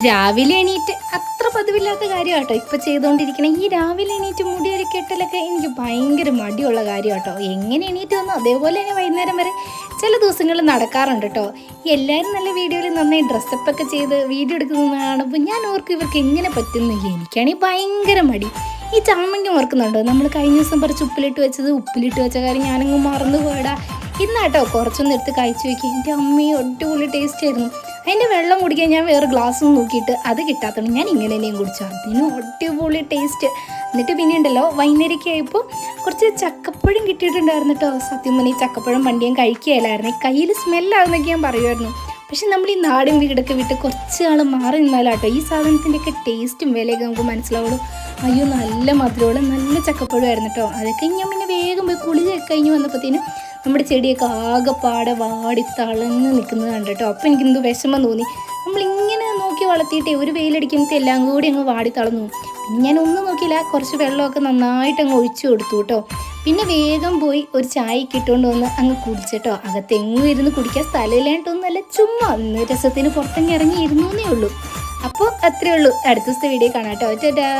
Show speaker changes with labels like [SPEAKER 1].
[SPEAKER 1] രാവിലെ എണീറ്റ് അത്ര പതിവില്ലാത്ത കാര്യം കേട്ടോ ഇപ്പം ചെയ്തുകൊണ്ടിരിക്കണം. ഈ രാവിലെ എണീറ്റ് മുടിയൊരു കെട്ടലൊക്കെ എനിക്ക് ഭയങ്കര മടിയുള്ള കാര്യം കേട്ടോ. എങ്ങനെ എണീറ്റ് വന്നോ അതേപോലെ തന്നെ വൈകുന്നേരം വരെ ചില ദിവസങ്ങളിൽ നടക്കാറുണ്ട് കേട്ടോ. എല്ലാവരും നല്ല വീഡിയോയിൽ നന്നായി ഡ്രസ്സപ്പൊക്കെ ചെയ്ത് വീഡിയോ എടുക്കുന്നത് കാണുമ്പോൾ ഞാൻ ഓർക്കും ഇവർക്ക് എങ്ങനെ പറ്റുന്നു. എനിക്കാണെങ്കിൽ ഭയങ്കര മടി. ഈ ചാമങ്ങ ഓർക്കുന്നുണ്ടോ, നമ്മൾ കഴിഞ്ഞ ദിവസം പറിച്ച് ഉപ്പിലിട്ട് വെച്ച കാര്യം ഞാനങ്ങ് മറന്നു പോയടാ. ഇന്നാട്ടോ കുറച്ചൊന്നും എടുത്ത് കഴിച്ചു നോക്കി. എൻ്റെ അമ്മയും അടിപൊളി ടേസ്റ്റ് ആയിരുന്നു. അതിൻ്റെ വെള്ളം കുടിക്കാൻ ഞാൻ വേറെ ഗ്ലാസ്സും നോക്കിയിട്ട് അത് കിട്ടാത്തതുകൊണ്ട് ഞാൻ ഇങ്ങനെ തന്നെയും കുടിച്ചു. അതിനും അടിപൊളി ടേസ്റ്റ്. എന്നിട്ട് പിന്നെ ഉണ്ടല്ലോ വൈകുന്നേരമൊക്കെയായപ്പോൾ കുറച്ച് ചക്കപ്പഴം കിട്ടിയിട്ടുണ്ടായിരുന്നു കേട്ടോ. സത്യം പറഞ്ഞാൽ ഈ ചക്കപ്പഴം പണ്ട് ഞാൻ കഴിക്കുകയില്ലായിരുന്നു. കയ്യിൽ സ്മെല്ലാകുന്നൊക്കെ ഞാൻ പറയുമായിരുന്നു. പക്ഷെ നമ്മൾ ഈ നാടൻ വീടൊക്കെ വിട്ട് കുറച്ച് നാൾ മാറി നിന്നാലാട്ടോ ഈ സാധനത്തിൻ്റെയൊക്കെ ടേസ്റ്റും വിലയൊക്കെ നമുക്ക് മനസ്സിലാവുള്ളൂ. അയ്യോ, നല്ല മധുരമുള്ള നല്ല ചക്കപ്പഴമായിരുന്നു കേട്ടോ. അതൊക്കെ ഞാൻ പിന്നെ വേഗം പോയി കുളിയൊക്കെ കഴിഞ്ഞ് വന്നപ്പോഴത്തേനും നമ്മുടെ ചെടിയൊക്കെ ആകെപ്പാടെ വാടി തളർന്ന് നിൽക്കുന്നത് കണ്ടു കേട്ടോ. അപ്പോൾ എനിക്കെന്തോ വിഷമം തോന്നി. നമ്മളിങ്ങനെ നോക്കി വളർത്തിയിട്ടേ ഒരു വെയിലടിക്കുമ്പോൾ എല്ലാം കൂടി അങ്ങ് വാടി തളർന്നു. പിന്നെ ഞാൻ ഒന്നും നോക്കിയില്ല, കുറച്ച് വെള്ളമൊക്കെ നന്നായിട്ട് അങ്ങ് ഒഴിച്ചു കൊടുത്തു കേട്ടോ. പിന്നെ വേഗം പോയി ഒരു ചായ ഇട്ടുകൊണ്ട് വന്ന് അങ്ങ് കുടിച്ചിട്ടോ. അകത്തെങ്ങും ഇരുന്ന് കുടിക്കാൻ സ്ഥലമില്ലാണ്ടൊന്നുമല്ല, ചുമ്മാ ഇന്ന് രസത്തിന് പുറത്തങ്ങ് ഇറങ്ങി ഇരുന്നേ ഉള്ളൂ. അപ്പോൾ അത്രയേ ഉള്ളൂ. അടുത്ത ദിവസത്തെ വീഡിയോ കാണാം കേട്ടോ. ടാറ്റാ.